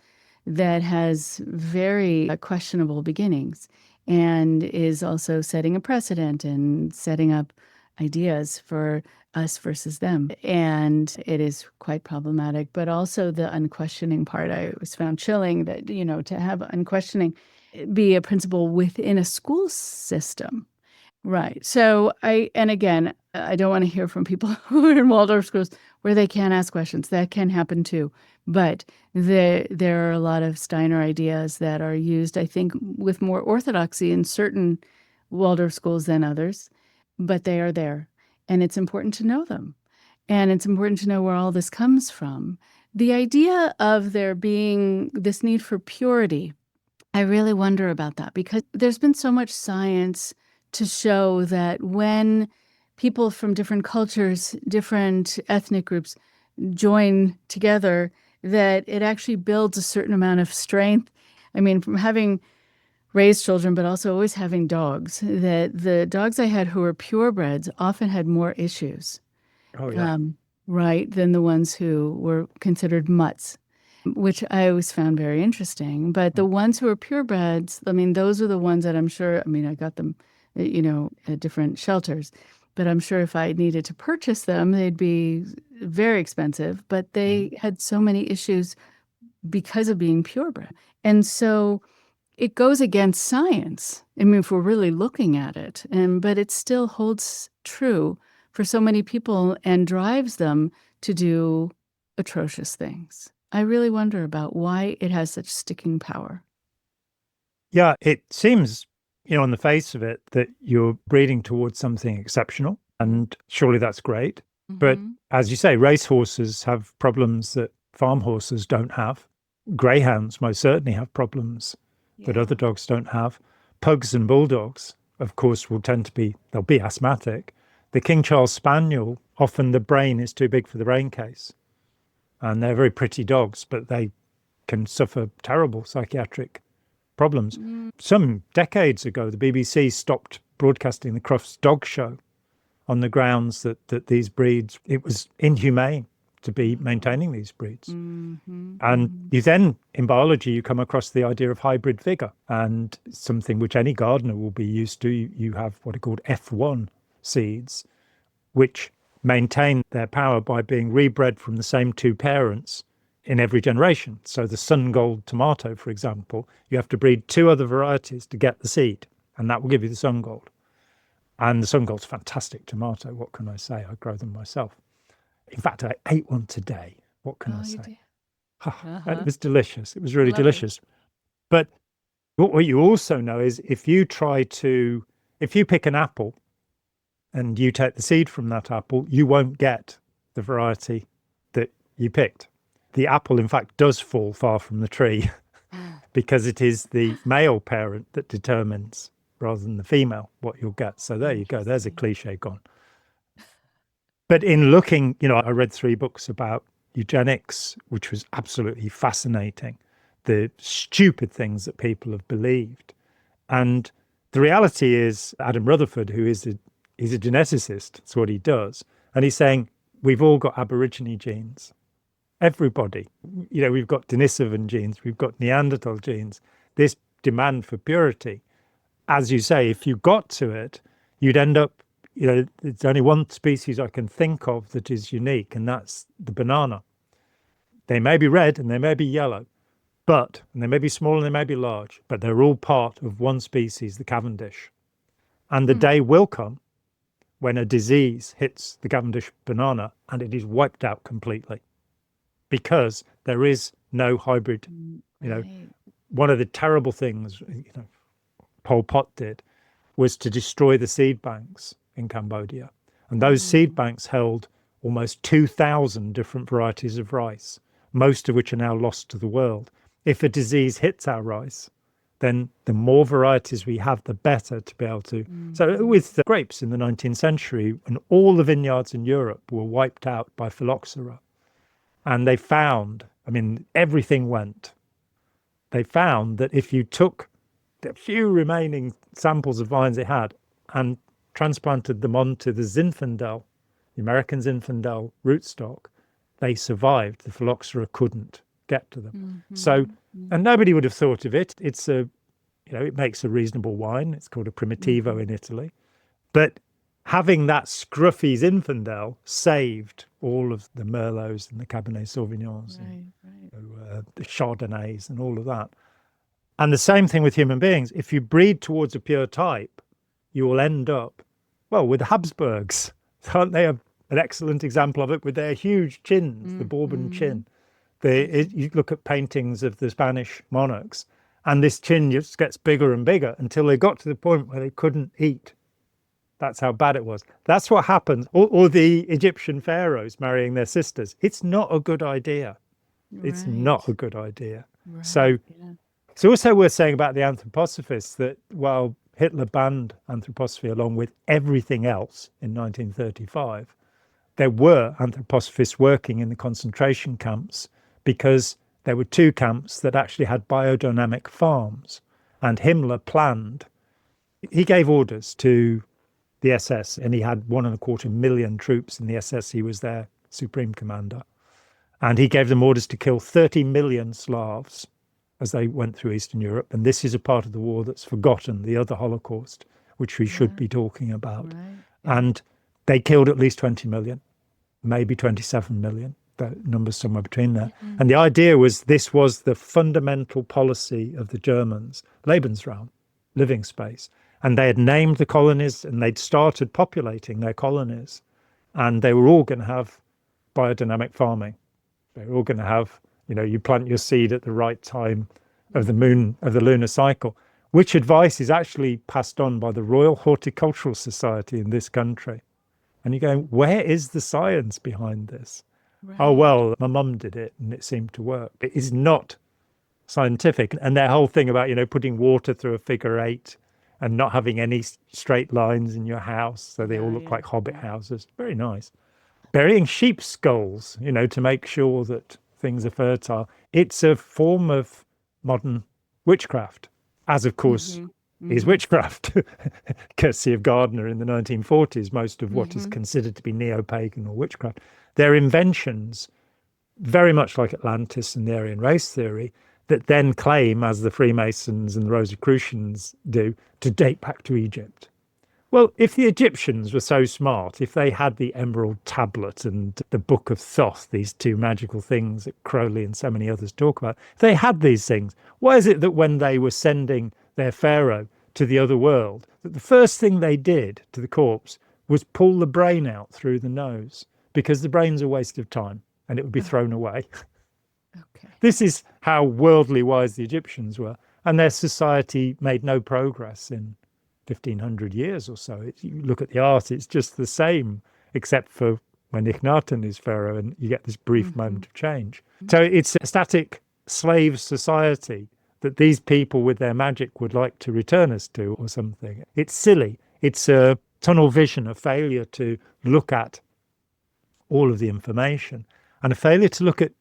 that has very questionable beginnings and is also setting a precedent and setting up ideas for us versus them. And it is quite problematic, but also the unquestioning part I always found chilling, that, to have unquestioning be a principle within a school system. Right. So I don't want to hear from people who are in Waldorf schools where they can't ask questions. That can happen too. But there are a lot of Steiner ideas that are used, I think, with more orthodoxy in certain Waldorf schools than others. But they are there. And it's important to know them. And it's important to know where all this comes from. The idea of there being this need for purity, I really wonder about that, because there's been so much science to show that when people from different cultures, different ethnic groups join together, that it actually builds a certain amount of strength. From having raised children, but also always having dogs, that the dogs I had who were purebreds often had more issues, right, than the ones who were considered mutts, which I always found very interesting. But the ones who were purebreds, those are the ones that I'm sure, I got them, at different shelters, but I'm sure if I needed to purchase them, they'd be very expensive, but they had so many issues because of being purebred. And so it goes against science. If we're really looking at it, but it still holds true for so many people and drives them to do atrocious things. I really wonder about why it has such sticking power. Yeah, it seems, on the face of it, that you're breeding towards something exceptional, and surely that's great. But as you say, racehorses have problems that farm horses don't have. Greyhounds most certainly have problems that other dogs don't have. Pugs and bulldogs, of course, they'll be asthmatic. The King Charles Spaniel, often the brain is too big for the brain case. And they're very pretty dogs, but they can suffer terrible psychiatric problems. Some decades ago, the BBC stopped broadcasting the Crufts Dog Show on the grounds that these breeds, it was inhumane to be maintaining these breeds. And you then, in biology, you come across the idea of hybrid vigor, and something which any gardener will be used to. You have what are called F1 seeds, which maintain their power by being rebred from the same two parents in every generation. So the sun gold tomato, for example, you have to breed two other varieties to get the seed, and that will give you the sun gold. And the sun gold's a fantastic tomato. What can I say? I grow them myself. In fact, I ate one today. What can I say? It was delicious. It was really delicious. But what you also know is if you pick an apple and you take the seed from that apple, you won't get the variety that you picked. The apple, in fact, does fall far from the tree because it is the male parent that determines, rather than the female, what you'll get. So there you go. There's a cliche gone. But in looking, I read 3 books about eugenics, which was absolutely fascinating. The stupid things that people have believed. And the reality is, Adam Rutherford, he's a geneticist, that's what he does. And he's saying, we've all got Aborigine genes. Everybody. We've got Denisovan genes, we've got Neanderthal genes. This demand for purity, as you say, if you got to it, you'd end up, there's only one species I can think of that is unique, and that's the banana. They may be red and they may be yellow, and they may be small and they may be large, but they're all part of one species, the Cavendish. And the day will come when a disease hits the Cavendish banana and it is wiped out completely, because there is no hybrid. One of the terrible things Pol Pot did was to destroy the seed banks in Cambodia. And those seed banks held almost 2,000 different varieties of rice, most of which are now lost to the world. If a disease hits our rice, then the more varieties we have, the better to be able to. So with the grapes in the 19th century, when all the vineyards in Europe were wiped out by phylloxera, and they found, everything went. They found that if you took the few remaining samples of vines they had and transplanted them onto the Zinfandel, the American Zinfandel rootstock, they survived. The phylloxera couldn't get to them. So, and nobody would have thought of it. It's it makes a reasonable wine. It's called a Primitivo in Italy. But having that scruffy Zinfandel saved all of the Merlots and the Cabernet Sauvignons and the Chardonnays and all of that. And the same thing with human beings. If you breed towards a pure type, you will end up, with the Habsburgs. Aren't they an excellent example of it, with their huge chins, the Bourbon chin? You look at paintings of the Spanish monarchs, and this chin just gets bigger and bigger until they got to the point where they couldn't eat. That's how bad it was. That's what happened. Or the Egyptian pharaohs marrying their sisters. It's not a good idea. It's not a good idea. So it's also worth saying about the anthroposophists that while Hitler banned anthroposophy along with everything else in 1935, there were anthroposophists working in the concentration camps, because there were 2 camps that actually had biodynamic farms. And Himmler he gave orders to the SS, and he had 1.25 million troops in the SS. He was their supreme commander. And he gave them orders to kill 30 million Slavs as they went through Eastern Europe. And this is a part of the war that's forgotten, the other Holocaust, which we should be talking about. And they killed at least 20 million, maybe 27 million. The number's somewhere between there. And the idea was this was the fundamental policy of the Germans, Lebensraum, living space. And they had named the colonies, and they'd started populating their colonies And they were all going to have biodynamic farming. They were all going to have, you plant your seed at the right time of the lunar cycle, which advice is actually passed on by the Royal Horticultural Society in this country. And you're going, where is the science behind this? Right. Oh, well, my mum did it and it seemed to work. It is not scientific. And their whole thing about, putting water through a figure 8 and not having any straight lines in your house, so they all look like hobbit houses. Very nice. Burying sheep skulls, to make sure that things are fertile. It's a form of modern witchcraft, as of course is witchcraft, courtesy of Gardner in the 1940s. Most of what is considered to be neo-pagan or witchcraft, they're inventions, very much like Atlantis and the Aryan race theory, that then claim, as the Freemasons and the Rosicrucians do, to date back to Egypt. Well, if the Egyptians were so smart, if they had the Emerald Tablet and the Book of Thoth, these two magical things that Crowley and so many others talk about, if they had these things, why is it that when they were sending their pharaoh to the other world, that the first thing they did to the corpse was pull the brain out through the nose? Because the brain's a waste of time and it would be thrown away. Okay. This is how worldly wise the Egyptians were, and their society made no progress in 1500 years or so. You look at the art, it's just the same, except for when Akhenaten is pharaoh and you get this brief moment of change. So it's a static slave society that these people with their magic would like to return us to or something. It's silly. It's a tunnel vision, a failure to look at all of the information, and a failure to look at,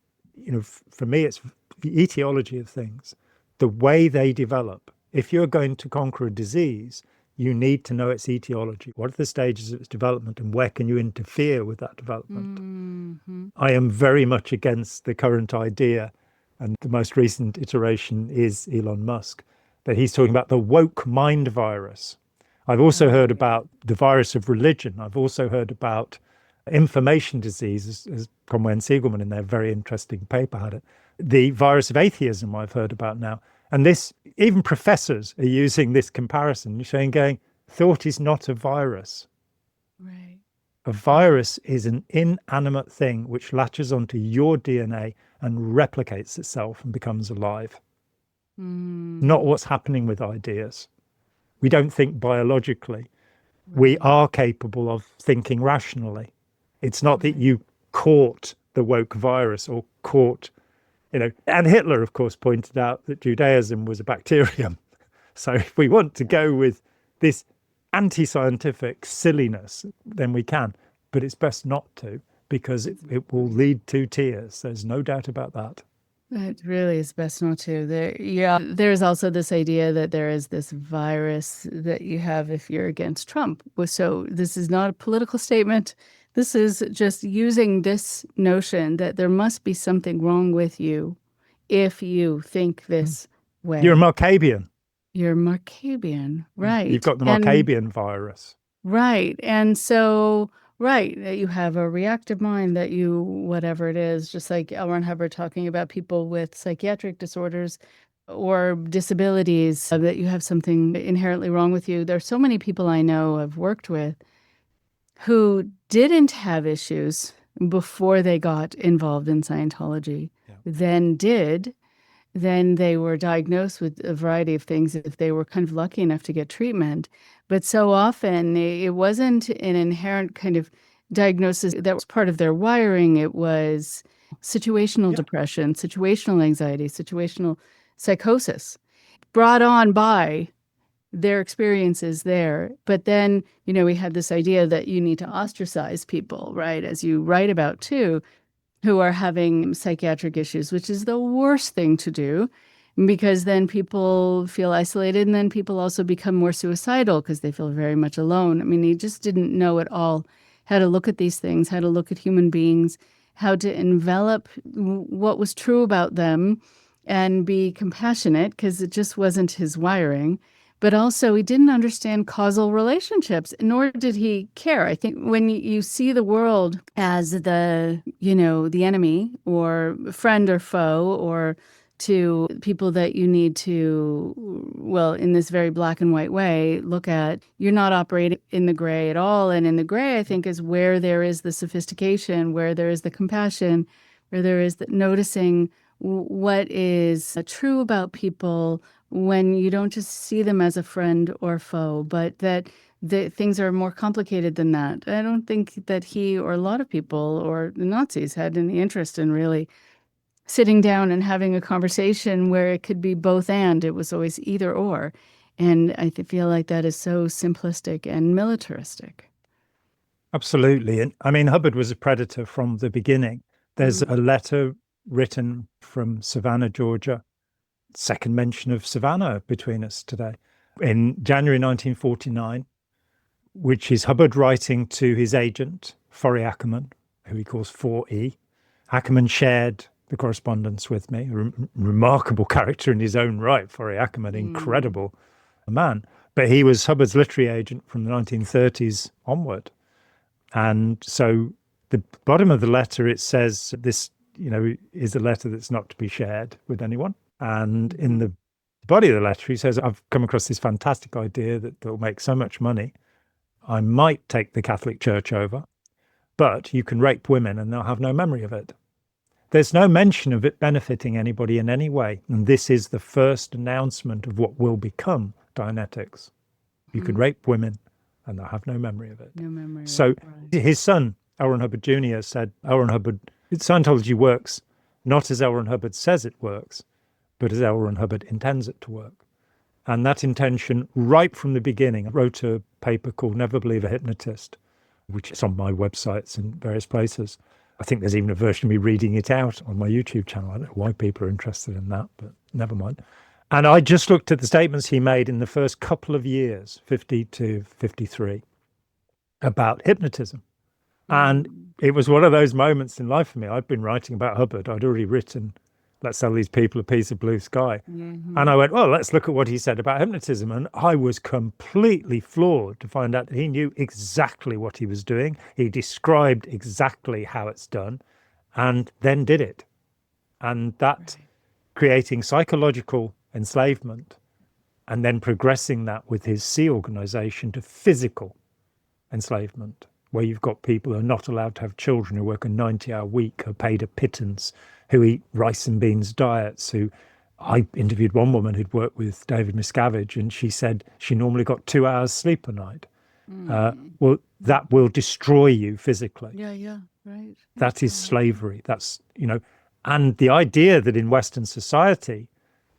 for me, it's the etiology of things, the way they develop. If you're going to conquer a disease, you need to know its etiology. What are the stages of its development and where can you interfere with that development? I am very much against the current idea, and the most recent iteration is Elon Musk, that he's talking about the woke mind virus. I've also heard about the virus of religion. I've also heard about information disease, as Conway and Siegelman in their very interesting paper had it. The virus of atheism I've heard about now. And this, even professors are using this comparison, going, thought is not a virus. Right. A virus is an inanimate thing which latches onto your DNA and replicates itself and becomes alive. Not what's happening with ideas. We don't think biologically. Right. We are capable of thinking rationally. It's not that you caught the woke virus or caught, and Hitler, of course, pointed out that Judaism was a bacterium. So if we want to go with this anti-scientific silliness, then we can. But it's best not to, because it will lead to tears. There's no doubt about that. It really is best not to. There's also this idea that there is this virus that you have if you're against Trump. So this is not a political statement. This is just using this notion that there must be something wrong with you if you think this way. You're a Markabian. You're Markabian, right. You've got the Markabian virus. Right. And so, that you have a reactive mind, that you, whatever it is, just like L. Ron Hubbard talking about people with psychiatric disorders or disabilities, that you have something inherently wrong with you. There are so many people I know I've worked with who didn't have issues before they got involved in Scientology, then they were diagnosed with a variety of things if they were kind of lucky enough to get treatment. But so often it wasn't an inherent kind of diagnosis that was part of their wiring. It was situational depression, situational anxiety, situational psychosis brought on by their experiences there. But then, we had this idea that you need to ostracize people, right? As you write about too, who are having psychiatric issues, which is the worst thing to do, because then people feel isolated, and then people also become more suicidal because they feel very much alone. I mean, he just didn't know at all how to look at these things, how to look at human beings, how to envelop what was true about them and be compassionate, because it just wasn't his wiring. But also he didn't understand causal relationships, nor did he care. I think when you see the world as the enemy or friend or foe or to people that you need to, well, in this very black and white way, look at. You're not operating in the gray at all. And in the gray, I think, is where there is the sophistication, where there is the compassion, where there is the noticing what is true about people when you don't just see them as a friend or foe, but that things are more complicated than that. I don't think that he or a lot of people or the Nazis had any interest in really sitting down and having a conversation where it could be both and. It was always either or. And I feel like that is so simplistic and militaristic. Absolutely. And I mean, Hubbard was a predator from the beginning. There's a letter written from Savannah, Georgia, second mention of Savannah between us today, in January 1949, which is Hubbard writing to his agent, Forry Ackerman, who he calls 4E. Ackerman shared the correspondence with me, a remarkable character in his own right, Forry Ackerman, incredible man. But he was Hubbard's literary agent from the 1930s onward. And so the bottom of the letter, it says this, is a letter that's not to be shared with anyone. And in the body of the letter, he says, I've come across this fantastic idea that will make so much money. I might take the Catholic Church over, but you can rape women and they'll have no memory of it. There's no mention of it benefiting anybody in any way. And this is the first announcement of what will become Dianetics. You can rape women and they'll have no memory of it. No memory. So his son, L. Ron Hubbard Jr., said, L. Ron Hubbard, Scientology works not as L. Ron Hubbard says it works, but as L. Ron Hubbard intends it to work. And that intention, right from the beginning, I wrote a paper called Never Believe a Hypnotist, which is on my websites and various places. I think there's even a version of me reading it out on my YouTube channel. I don't know why people are interested in that, but never mind. And I just looked at the statements he made in the first couple of years, 50 to 53, about hypnotism. And it was one of those moments in life for me. I'd been writing about Hubbard. I'd already written, let's sell these people a piece of blue sky. And I went, well, let's look at what he said about hypnotism. And I was completely floored to find out that he knew exactly what he was doing. He described exactly how it's done and then did it. And that creating psychological enslavement and then progressing that with his Sea organization to physical enslavement, where you've got people who are not allowed to have children, who work a 90-hour week, are paid a pittance, who eat rice and beans diets, who I interviewed one woman who'd worked with David Miscavige, and she said she normally got 2 hours sleep a night. Well, that will destroy you physically. Yeah, right. That is slavery. That's, and the idea that in Western society,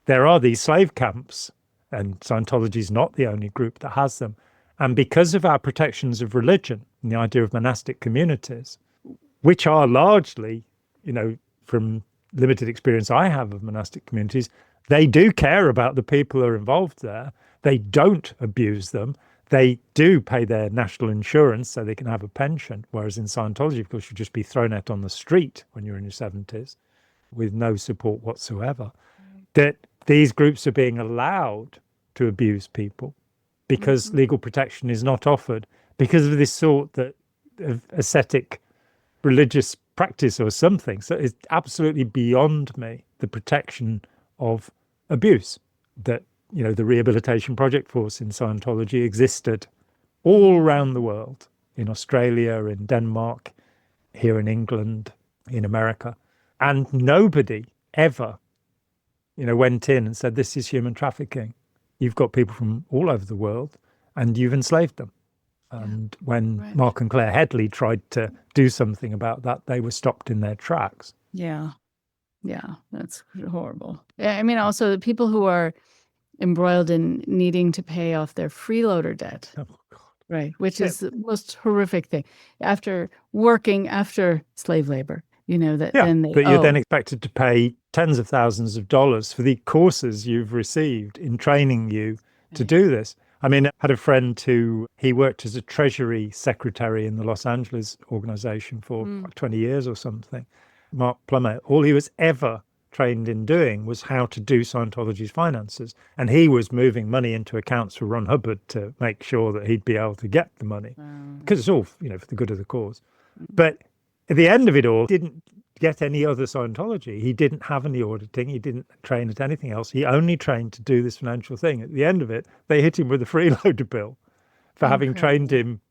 there are these slave camps, and Scientology is not the only group that has them. And because of our protections of religion and the idea of monastic communities, which are largely, from limited experience I have of monastic communities, they do care about the people who are involved there. They don't abuse them. They do pay their national insurance so they can have a pension. Whereas in Scientology, of course, you'd just be thrown out on the street when you're in your 70s with no support whatsoever. That these groups are being allowed to abuse people because legal protection is not offered because of this sort of ascetic religious practice or something. So it's absolutely beyond me, the protection of abuse, that, the Rehabilitation Project Force in Scientology existed all around the world, in Australia, in Denmark, here in England, in America. And nobody ever, went in and said, this is human trafficking. You've got people from all over the world and you've enslaved them. And when Mark and Claire Headley tried to do something about that, they were stopped in their tracks. Yeah, that's horrible. I mean, also the people who are embroiled in needing to pay off their freeloader debt. Oh, God. Right, which is the most horrific thing. After working after slave labor, then they but you're then expected to pay tens of thousands of dollars for the courses you've received in training you to do this. I mean, I had a friend he worked as a treasury secretary in the Los Angeles organization for 20 years or something, Mark Plummer. All he was ever trained in doing was how to do Scientology's finances. And he was moving money into accounts for Ron Hubbard to make sure that he'd be able to get the money. Because it's all, for the good of the cause. But at the end of it all, didn't get any other Scientology. He didn't have any auditing. He didn't train at anything else. He only trained to do this financial thing. At the end of it, they hit him with a freeloader bill for having trained him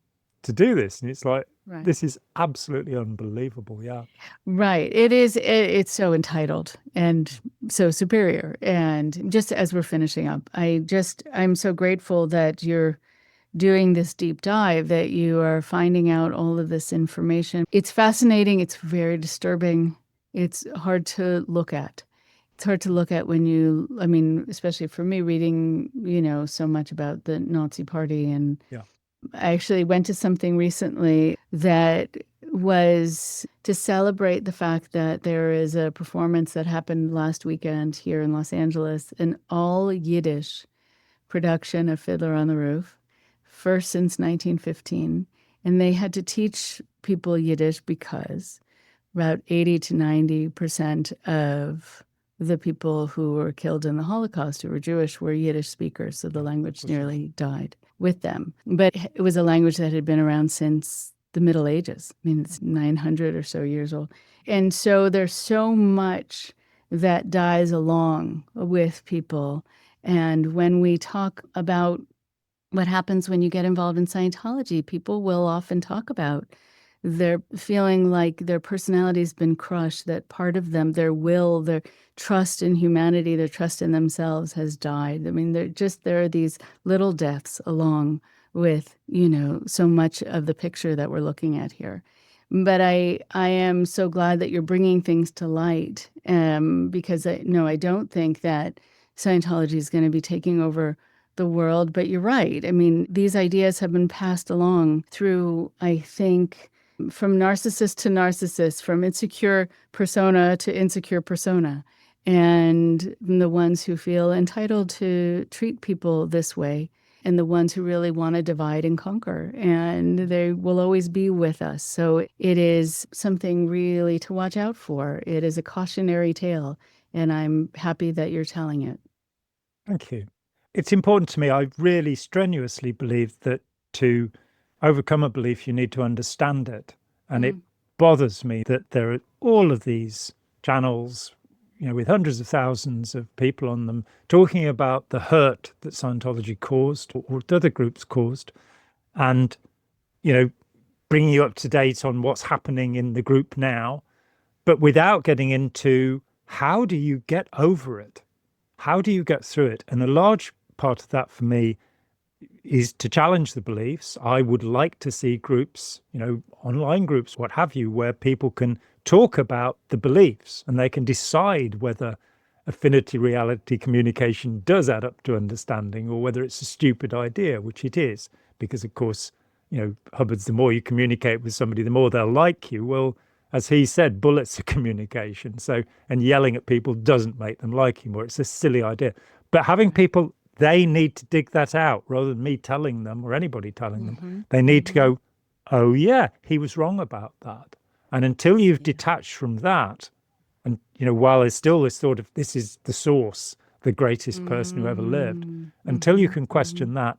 to do this. And it's like, this is absolutely unbelievable. Yeah. Right. It is. It's so entitled and so superior. And just as we're finishing up, I'm so grateful that you're doing this deep dive, that you are finding out all of this information. It's fascinating. It's very disturbing. It's hard to look at. It's hard to look at especially for me, reading, so much about the Nazi Party. And I actually went to something recently that was to celebrate the fact that there is a performance that happened last weekend here in Los Angeles, an all Yiddish production of Fiddler on the Roof, first since 1915. And they had to teach people Yiddish because about 80 to 90% of the people who were killed in the Holocaust who were Jewish were Yiddish speakers. So the language nearly died with them. But it was a language that had been around since the Middle Ages. I mean, it's 900 or so years old. And so there's so much that dies along with people. And when we talk about what happens when you get involved in Scientology, people will often talk about their feeling like their personality's been crushed, that part of them, their will, their trust in humanity, their trust in themselves has died. I mean, there are these little deaths along with, so much of the picture that we're looking at here. But I am so glad that you're bringing things to light, because I don't think that Scientology is going to be taking over the world. But you're right. I mean, these ideas have been passed along through, I think, from narcissist to narcissist, from insecure persona to insecure persona. And the ones who feel entitled to treat people this way, and the ones who really want to divide and conquer. And they will always be with us. So it is something really to watch out for. It is a cautionary tale, and I'm happy that you're telling it. Thank you. It's important to me. I really strenuously believe that to overcome a belief, you need to understand it. And it bothers me that there are all of these channels, with hundreds of thousands of people on them, talking about the hurt that Scientology caused or other groups caused, and, bringing you up to date on what's happening in the group now, but without getting into how do you get over it? How do you get through it? And a large part of that for me is to challenge the beliefs. I would like to see groups, online groups, what have you, where people can talk about the beliefs and they can decide whether affinity reality communication does add up to understanding or whether it's a stupid idea, which it is. Because, of course, Hubbard's, the more you communicate with somebody, the more they'll like you. Well, as he said, bullets are communication. So, and yelling at people doesn't make them like you more. It's a silly idea. But having people, they need to dig that out rather than me telling them or anybody telling them. They need to go, oh, yeah, he was wrong about that. And until you've detached from that, and, while there's still this sort of, this is the source, the greatest person who ever lived, until you can question that,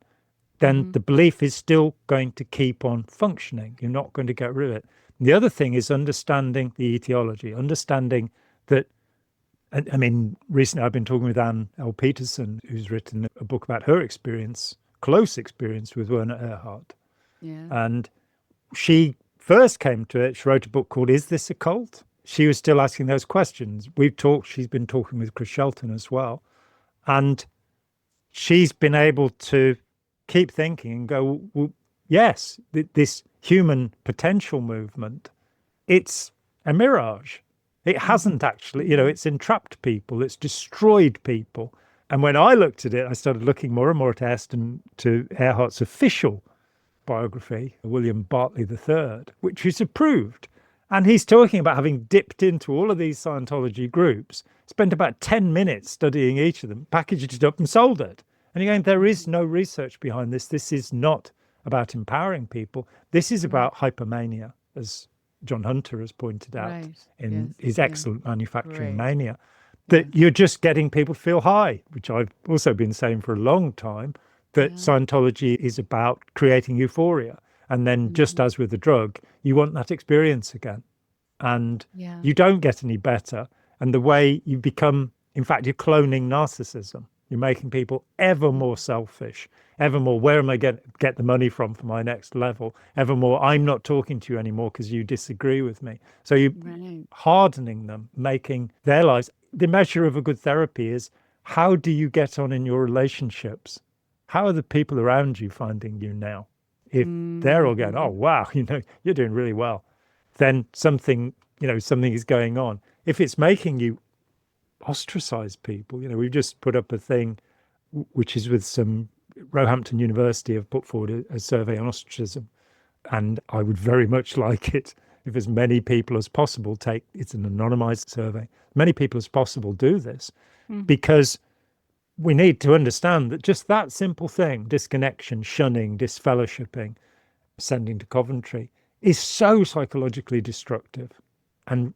then the belief is still going to keep on functioning. You're not going to get rid of it. The other thing is understanding the etiology, understanding that, I mean, recently I've been talking with Anne L. Peterson, who's written a book about her experience, close experience with Werner Erhard. Yeah. And she first came to it, she wrote a book called Is This a Cult? She was still asking those questions. She's been talking with Chris Shelton as well. And she's been able to keep thinking and go, well, yes, this human potential movement, it's a mirage. It hasn't actually, it's entrapped people, it's destroyed people. And when I looked at it, I started looking more and more to Erhard's official biography, William Bartley III, which is approved. And he's talking about having dipped into all of these Scientology groups, spent about 10 minutes studying each of them, packaged it up and sold it. And again, there is no research behind this. This is not about empowering people. This is about hypermania, as John Hunter has pointed out in his excellent Manufacturing Mania, that you're just getting people to feel high, which I've also been saying for a long time, that Scientology is about creating euphoria. And then just as with the drug, you want that experience again. and Yeah. you don't get any better. And the way you become, in fact, you're cloning narcissism. You're making people ever more selfish, ever more, where am I going to get the money from for my next level? Ever more, I'm not talking to you anymore because you disagree with me. So you're Right. hardening them, making their lives. The measure of a good therapy is, how do you get on in your relationships? How are the people around you finding you now? If they're all going, oh, wow, you're doing really well, then something is going on. If it's making you ostracize people, we've just put up a thing, which is with some Roehampton University have put forward a survey on ostracism. And I would very much like it if as many people as possible it's an anonymized survey, many people as possible do this, because we need to understand that just that simple thing, disconnection, shunning, disfellowshipping, sending to Coventry, is so psychologically destructive. And,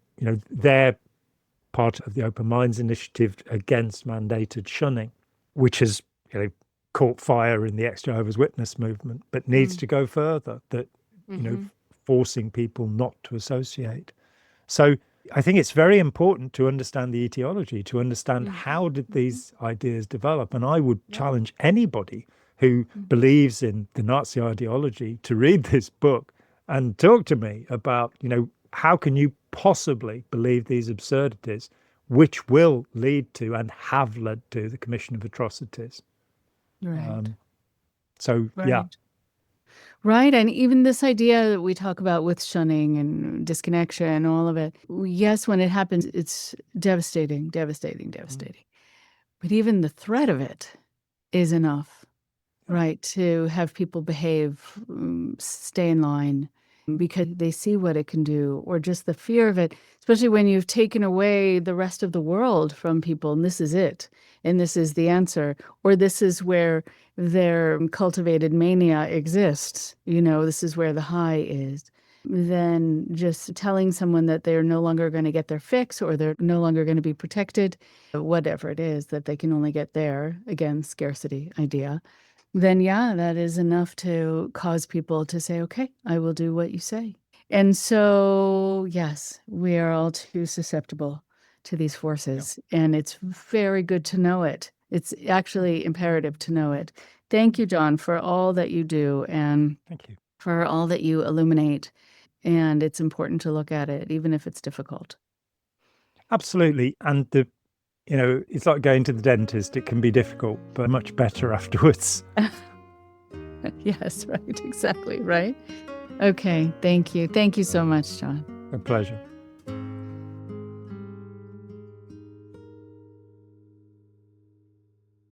they're part of the Open Minds Initiative against mandated shunning, which has, caught fire in the ex-Jehovah's Witness movement, but needs to go further, that, forcing people not to associate. So I think it's very important to understand the etiology, to understand how did these ideas develop. And I would challenge anybody who believes in the Nazi ideology to read this book and talk to me about, how can you possibly believe these absurdities, which will lead to and have led to the commission of atrocities. Right. Yeah. Right. And even this idea that we talk about with shunning and disconnection, all of it. Yes, when it happens, it's devastating. But even the threat of it is enough, right, to have people behave, stay in line, because they see what it can do, or just the fear of it, especially when you've taken away the rest of the world from people, and this is it, and this is the answer, or this is where their cultivated mania exists, this is where the high is. Then just telling someone that they're no longer going to get their fix, or they're no longer going to be protected, whatever it is, that they can only get there, again, scarcity idea, then that is enough to cause people to say, okay, I will do what you say. And so, yes, we are all too susceptible to these forces, and it's very good to know it. It's actually imperative to know it. Thank you, Jon, for all that you do, and Thank you. for all that you illuminate. And it's important to look at it, even if it's difficult. Absolutely. And it's like going to the dentist. It can be difficult, but much better afterwards. Yes, right. Exactly. Right. Okay. Thank you. Thank you so much, Jon. A pleasure.